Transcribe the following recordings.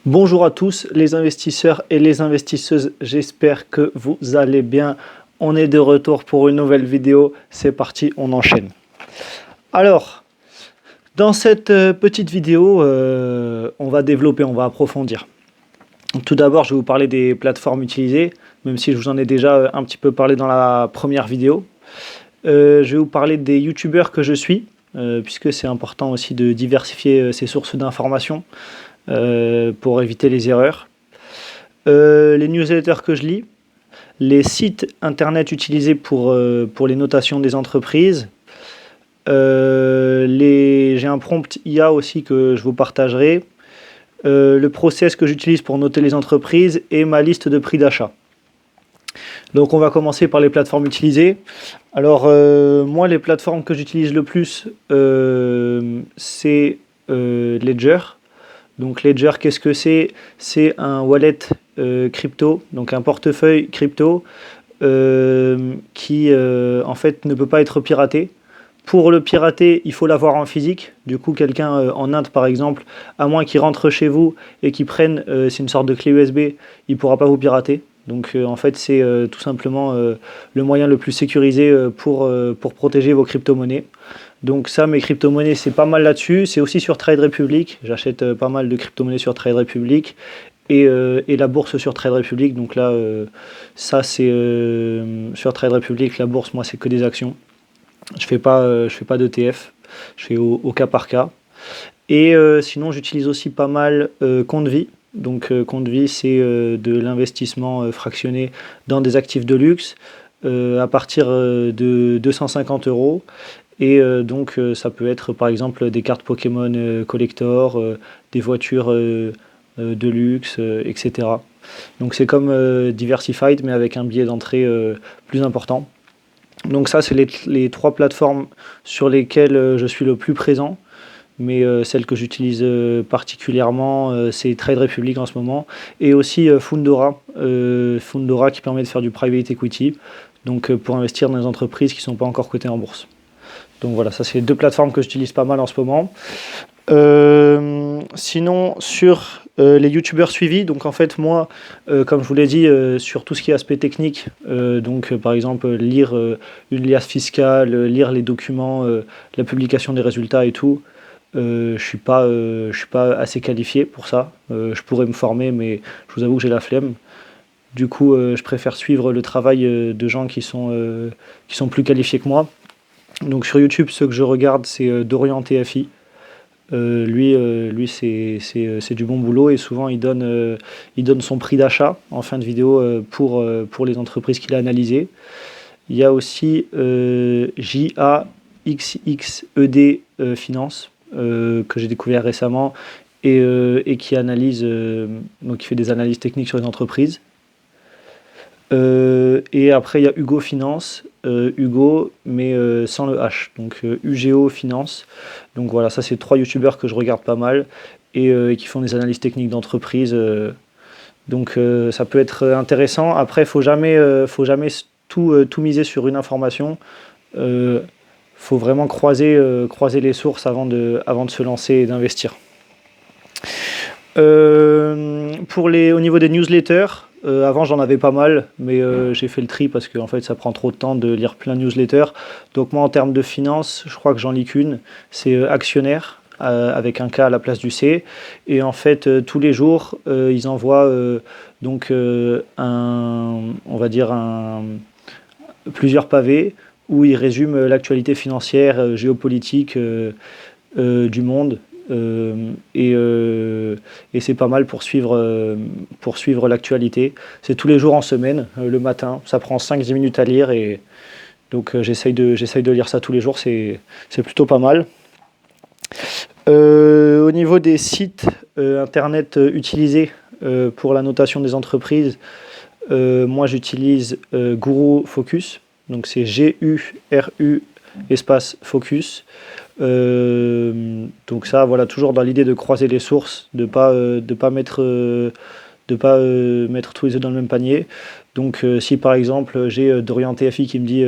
Bonjour à tous les investisseurs et les investisseuses, j'espère que vous allez bien. On est de retour pour une nouvelle vidéo, c'est parti, on enchaîne. Alors, dans cette petite vidéo, on va développer, on va approfondir. Tout d'abord, je vais vous parler des plateformes utilisées, même si je vous en ai déjà un petit peu parlé dans la première vidéo. Je vais vous parler des youtubeurs que je suis, puisque c'est important aussi de diversifier ses sources d'informations pour éviter les erreurs. Les newsletters que je lis, les sites internet utilisés pour les notations des entreprises. J'ai un prompt IA aussi que je vous partagerai. Le process que j'utilise pour noter les entreprises et ma liste de prix d'achat. Donc on va commencer par les plateformes utilisées. Alors moi les plateformes que j'utilise le plus c'est Ledger. Donc Ledger, qu'est-ce que c'est? C'est un wallet crypto, donc un portefeuille crypto qui en fait ne peut pas être piraté. Pour le pirater, il faut l'avoir en physique. Du coup, quelqu'un en Inde, par exemple, à moins qu'il rentre chez vous et qu'il prenne, c'est une sorte de clé USB, il ne pourra pas vous pirater. Donc en fait, c'est tout simplement le moyen le plus sécurisé pour protéger vos crypto-monnaies. Donc ça, mes crypto-monnaies, c'est pas mal là-dessus. C'est aussi sur Trade Republic. J'achète pas mal de crypto-monnaies sur Trade Republic. Et la bourse sur Trade Republic. Donc là, ça c'est sur Trade Republic, la bourse, moi, c'est que des actions. Je fais pas d'ETF. Je fais au cas par cas. Et sinon, j'utilise aussi pas mal compte vie. Donc compte vie, c'est de l'investissement fractionné dans des actifs de luxe à partir de 250 euros. Et donc ça peut être par exemple des cartes Pokémon collector, des voitures de luxe, etc. Donc c'est comme Diversified mais avec un billet d'entrée plus important. Donc ça c'est les trois plateformes sur lesquelles je suis le plus présent. Mais celle que j'utilise particulièrement, c'est Trade Republic en ce moment. Et aussi Fundora. Fundora qui permet de faire du private equity. Donc pour investir dans des entreprises qui ne sont pas encore cotées en bourse. Donc voilà, ça c'est les deux plateformes que j'utilise pas mal en ce moment. Sinon, sur les youtubeurs suivis, donc en fait moi, comme je vous l'ai dit, sur tout ce qui est aspect technique, par exemple lire une liasse fiscale, lire les documents, la publication des résultats et tout, je suis pas assez qualifié pour ça. Je pourrais me former, mais je vous avoue que j'ai la flemme. Du coup, je préfère suivre le travail de gens qui sont plus qualifiés que moi. Donc sur YouTube, ceux que je regarde, c'est Dorian TFI. Lui c'est du bon boulot et souvent il donne son prix d'achat en fin de vidéo pour les entreprises qu'il a analysées. Il y a aussi JAXXED Finance que j'ai découvert récemment et qui analyse, donc qui fait des analyses techniques sur les entreprises. Et après il y a Hugo Finance, Hugo mais sans le H, donc UGO Finance. Donc voilà, ça c'est trois youtubeurs que je regarde pas mal et qui font des analyses techniques d'entreprise. Donc ça peut être intéressant. Après, faut jamais tout miser sur une information. Faut vraiment croiser les sources avant de se lancer et d'investir. Au niveau des newsletters, avant j'en avais pas mal, mais j'ai fait le tri parce que en fait ça prend trop de temps de lire plein de newsletters. Donc moi en termes de finance, je crois que j'en lis qu'une, c'est Actionnaire avec un K à la place du C. Et en fait tous les jours ils envoient plusieurs pavés où ils résument l'actualité financière, géopolitique du monde. Et c'est pas mal pour suivre l'actualité. C'est tous les jours en semaine, le matin. Ça prend 5-10 minutes à lire et donc j'essaye de lire ça tous les jours. C'est plutôt pas mal. Au niveau des sites internet utilisés pour la notation des entreprises, moi j'utilise Guru Focus. Donc c'est GURU espace Focus. Donc ça, voilà, toujours dans l'idée de croiser les sources, de pas mettre tous les œufs dans le même panier. Donc si par exemple j'ai Dorian TFI qui me dit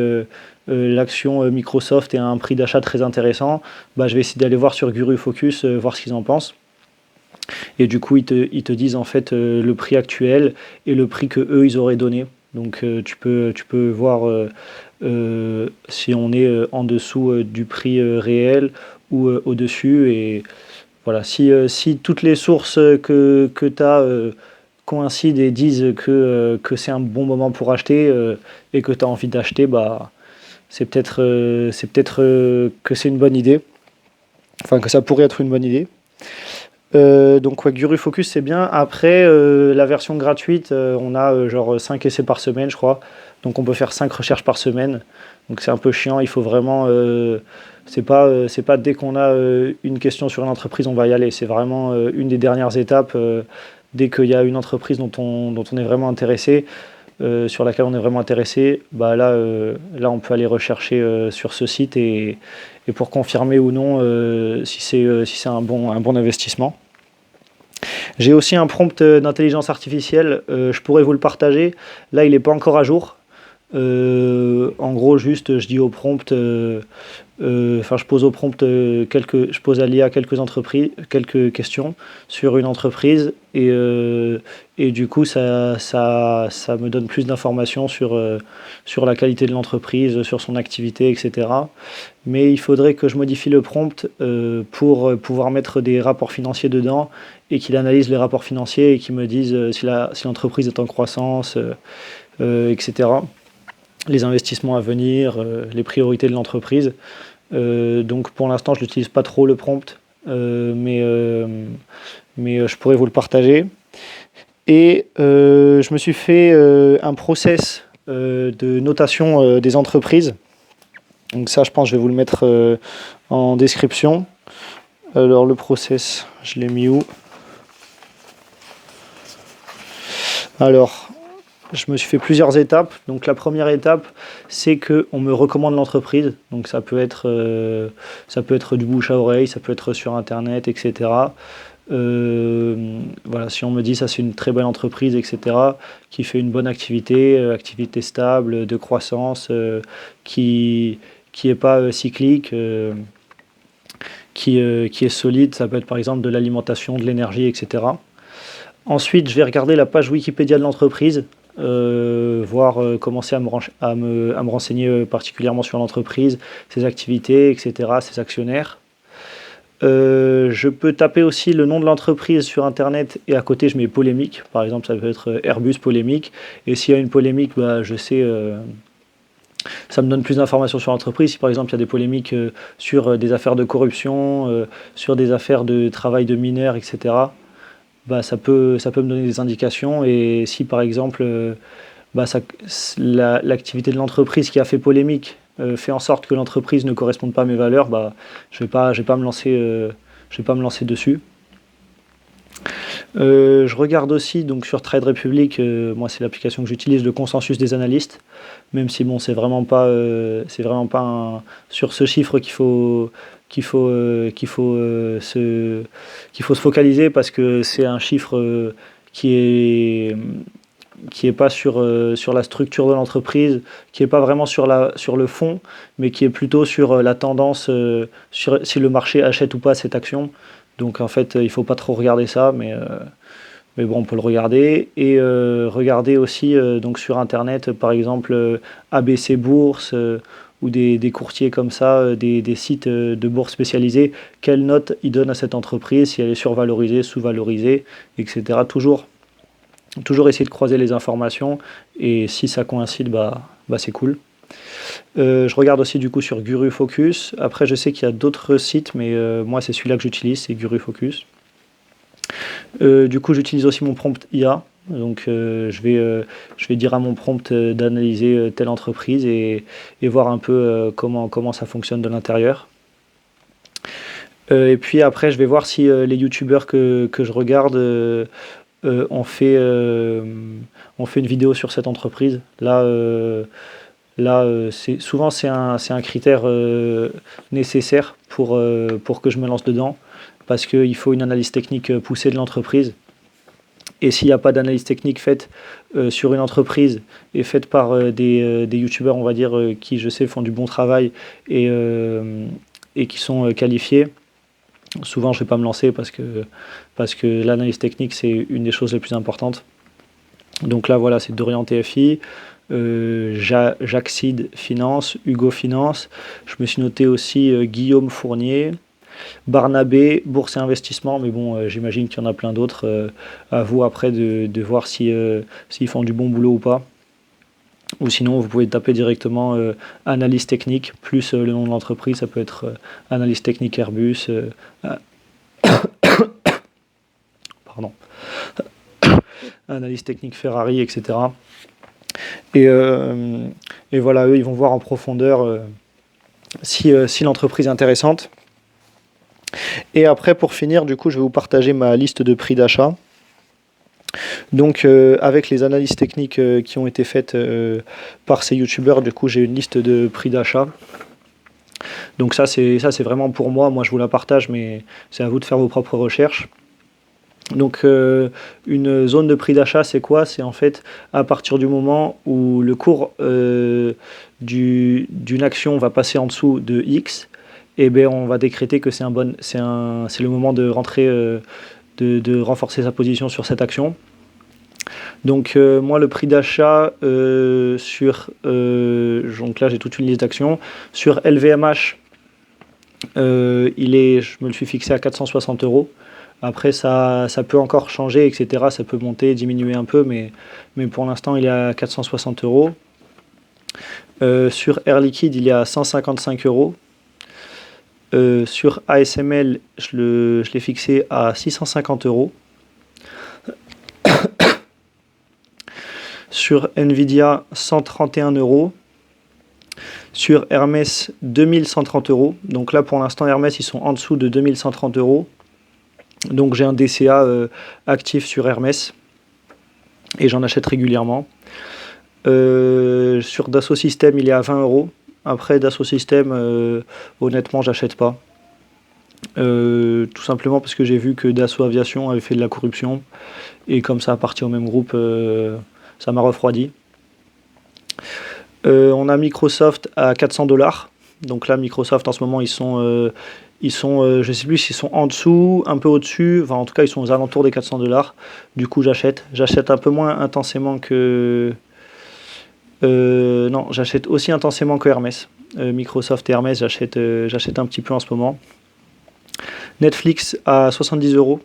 l'action Microsoft est à un prix d'achat très intéressant, bah, je vais essayer d'aller voir sur Guru Focus, voir ce qu'ils en pensent. Et du coup, ils te disent en fait le prix actuel et le prix que eux ils auraient donné. Donc tu peux voir si on est en dessous du prix réel ou au-dessus. Et voilà, si toutes les sources que tu as coïncident et disent que c'est un bon moment pour acheter et que tu as envie d'acheter, bah, c'est peut-être que c'est une bonne idée. Enfin, que ça pourrait être une bonne idée. Donc ouais, Guru Focus c'est bien. Après la version gratuite, on a genre 5 essais par semaine je crois. Donc on peut faire 5 recherches par semaine. Donc c'est un peu chiant, il faut vraiment c'est pas dès qu'on a une question sur une entreprise on va y aller. C'est vraiment une des dernières étapes. Dès qu'il y a une entreprise dont on est vraiment intéressé, sur laquelle on est vraiment intéressé, bah là on peut aller rechercher sur ce site et pour confirmer ou non si c'est un bon investissement. J'ai aussi un prompt d'intelligence artificielle, je pourrais vous le partager. Là, il n'est pas encore à jour. En gros, juste, je dis au prompt, je pose au prompt je pose à l'IA quelques questions sur une entreprise et du coup, ça me donne plus d'informations sur la qualité de l'entreprise, sur son activité, etc. Mais il faudrait que je modifie le prompt pour pouvoir mettre des rapports financiers dedans et qu'il analyse les rapports financiers et qu'il me dise si l'entreprise est en croissance, etc. Les investissements à venir, les priorités de l'entreprise. Donc pour l'instant, je n'utilise pas trop le prompt, mais je pourrais vous le partager. Et je me suis fait un process de notation des entreprises. Donc ça, je pense, je vais vous le mettre en description. Alors le process, je l'ai mis où? Alors, je me suis fait plusieurs étapes. Donc la première étape, c'est qu'on me recommande l'entreprise. Donc ça peut être du bouche à oreille, ça peut être sur Internet, etc. Voilà, si on me dit ça c'est une très belle entreprise, etc., qui fait une bonne activité, activité stable, de croissance, qui est pas cyclique, qui est solide, ça peut être par exemple de l'alimentation, de l'énergie, etc. Ensuite, je vais regarder la page Wikipédia de l'entreprise, voir commencer à me renseigner particulièrement sur l'entreprise, ses activités, etc., ses actionnaires. Je peux taper aussi le nom de l'entreprise sur Internet et à côté je mets polémique. Par exemple, ça peut être Airbus polémique. Et s'il y a une polémique, bah, je sais, ça me donne plus d'informations sur l'entreprise. Si par exemple il y a des polémiques sur des affaires de corruption, sur des affaires de travail de mineurs, etc., bah, ça peut me donner des indications. Et si par exemple bah, l'activité de l'entreprise qui a fait polémique fait en sorte que l'entreprise ne corresponde pas à mes valeurs, bah, je vais pas me lancer dessus. Je regarde aussi donc sur Trade Republic, moi c'est l'application que j'utilise, le consensus des analystes, même si bon c'est vraiment pas sur ce chiffre qu'il faut se focaliser parce que c'est un chiffre qui est pas sur la structure de l'entreprise, qui est pas vraiment sur le fond, mais qui est plutôt sur la tendance, sur si le marché achète ou pas cette action. Donc en fait, il faut pas trop regarder ça, mais bon, on peut le regarder. Et regarder aussi donc sur Internet, par exemple, ABC Bourse ou des courtiers comme ça, des sites de bourse spécialisés, quelle note ils donnent à cette entreprise, si elle est survalorisée, sous-valorisée, etc. Toujours essayer de croiser les informations et si ça coïncide, bah c'est cool. Je regarde aussi du coup sur Guru Focus. Après, je sais qu'il y a d'autres sites, mais moi c'est celui-là que j'utilise, c'est Guru Focus. Du coup, j'utilise aussi mon prompt IA. Donc, je vais dire à mon prompt d'analyser telle entreprise et voir un peu comment ça fonctionne de l'intérieur. Et puis après, je vais voir si les youtubeurs que je regarde on fait une vidéo sur cette entreprise. Là, souvent c'est un critère nécessaire pour que je me lance dedans, parce qu'il faut une analyse technique poussée de l'entreprise. Et s'il n'y a pas d'analyse technique faite sur une entreprise et faite par des youtubeurs, on va dire, qui je sais font du bon travail et qui sont qualifiés, Souvent, je ne vais pas me lancer parce que l'analyse technique, c'est une des choses les plus importantes. Donc là, voilà, c'est d'orienter FI, Jacsid Finance, Hugo Finance. Je me suis noté aussi Guillaume Fournier, Barnabé, Bourse et Investissement. Mais bon, j'imagine qu'il y en a plein d'autres. À vous après de voir si, s'ils font du bon boulot ou pas. Ou sinon, vous pouvez taper directement analyse technique, plus le nom de l'entreprise. Ça peut être analyse technique Airbus. Pardon. Analyse technique Ferrari, etc. Et, et voilà, eux, ils vont voir en profondeur si l'entreprise est intéressante. Et après, pour finir, du coup, je vais vous partager ma liste de prix d'achat. Donc, avec les analyses techniques qui ont été faites par ces youtubeurs, du coup, j'ai une liste de prix d'achat. Donc ça, c'est vraiment pour moi. Moi, je vous la partage, mais c'est à vous de faire vos propres recherches. Donc une zone de prix d'achat, c'est quoi? C'est en fait à partir du moment où le cours d'une action va passer en dessous de X, et bien on va décréter que c'est le moment de rentrer, de renforcer sa position sur cette action. Donc moi le prix d'achat donc là j'ai toute une liste d'actions. Sur LVMH, je me le suis fixé à 460 €. Après, ça peut encore changer, etc. Ça peut monter, diminuer un peu, mais pour l'instant, il est à 460 €. Sur Air Liquide, il est à 155 €. Sur ASML, je l'ai fixé à 650 €. Sur Nvidia, 131 €. Sur Hermès, 2130 €. Donc là, pour l'instant, Hermès, ils sont en dessous de 2130 €. Donc j'ai un DCA actif sur Hermès et j'en achète régulièrement. Sur Dassault Systèmes, il est à 20 €. Après, Dassault Systèmes, honnêtement, j'achète pas. Tout simplement parce que j'ai vu que Dassault Aviation avait fait de la corruption et comme ça appartient au même groupe, ça m'a refroidi. On a Microsoft à 400 $. Donc là, Microsoft en ce moment, ils sont je sais plus s'ils sont en dessous, un peu au-dessus, enfin en tout cas ils sont aux alentours des 400 $. Du coup j'achète un peu moins intensément que... non, j'achète aussi intensément que Hermès. Microsoft et Hermès, j'achète un petit peu en ce moment. Netflix à 70 €.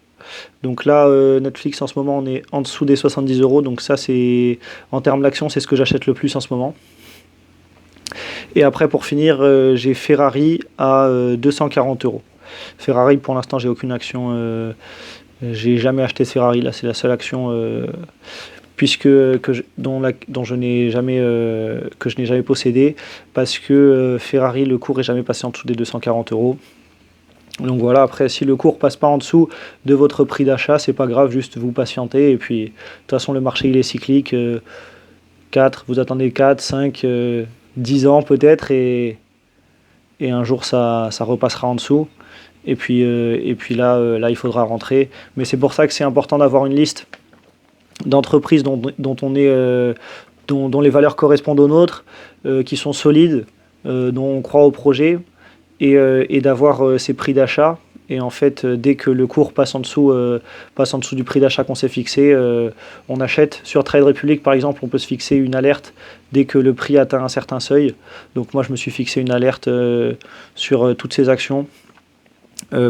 Donc là, Netflix en ce moment on est en dessous des 70 €, donc ça c'est, en termes d'action, c'est ce que j'achète le plus en ce moment. Et après, pour finir, j'ai Ferrari à 240 €. Ferrari, pour l'instant, j'ai aucune action. J'ai jamais acheté de Ferrari. Là, c'est la seule action dont je n'ai jamais possédé, parce que Ferrari, le cours est jamais passé en dessous des 240 €. Donc voilà, après, si le cours passe pas en dessous de votre prix d'achat, c'est pas grave, juste vous patientez. Et puis, de toute façon, le marché, il est cyclique. Vous attendez 4, 5, 10 ans peut-être, et un jour ça repassera en dessous. Et puis là, il faudra rentrer. Mais c'est pour ça que c'est important d'avoir une liste d'entreprises dont les valeurs correspondent aux nôtres, qui sont solides, dont on croit au projet, et d'avoir ces prix d'achat. Et en fait, dès que le cours passe en dessous du prix d'achat qu'on s'est fixé, on achète. Sur Trade Republic, par exemple, on peut se fixer une alerte dès que le prix atteint un certain seuil. Donc moi, je me suis fixé une alerte sur toutes ces actions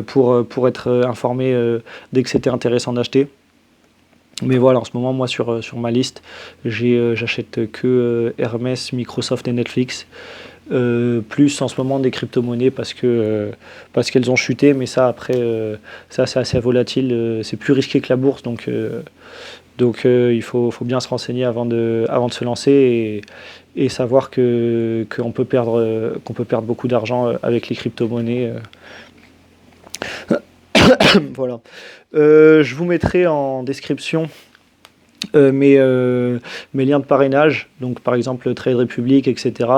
pour être informé dès que c'était intéressant d'acheter. Mais voilà, en ce moment, moi, sur ma liste, j'achète que Hermès, Microsoft et Netflix. Plus en ce moment des crypto-monnaies parce qu'elles ont chuté, mais ça après ça c'est assez volatile, c'est plus risqué que la bourse, donc il faut bien se renseigner avant de se lancer, et savoir qu'on peut perdre beaucoup d'argent avec les crypto-monnaies. Voilà. Je vous mettrai en description mes liens de parrainage, donc par exemple Trade Republic, etc.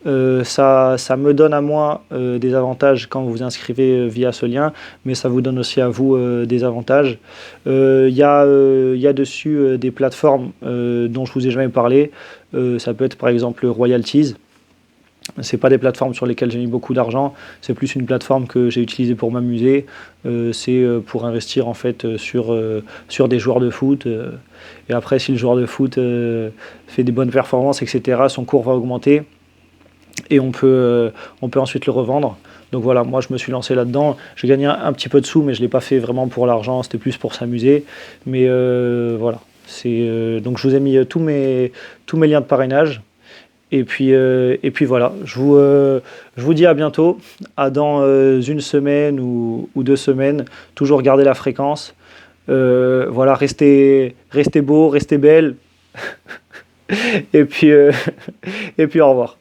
Ça me donne à moi des avantages quand vous vous inscrivez via ce lien, mais ça vous donne aussi à vous des avantages. Il y a dessus des plateformes dont je vous ai jamais parlé. Ça peut être par exemple Royalties. C'est pas des plateformes sur lesquelles j'ai mis beaucoup d'argent, c'est plus une plateforme que j'ai utilisée pour m'amuser. C'est pour investir en fait sur des joueurs de foot. Et après, si le joueur de foot fait des bonnes performances, etc., son cours va augmenter et on peut ensuite le revendre. Donc voilà, moi je me suis lancé là-dedans. J'ai gagné un petit peu de sous, mais je ne l'ai pas fait vraiment pour l'argent, c'était plus pour s'amuser. Mais voilà, donc je vous ai mis tous mes liens de parrainage. Et puis voilà, je vous dis à bientôt, à dans une semaine ou 2 semaines. Toujours garder la fréquence. Voilà, restez beau, restez belle. Et puis, et puis au revoir.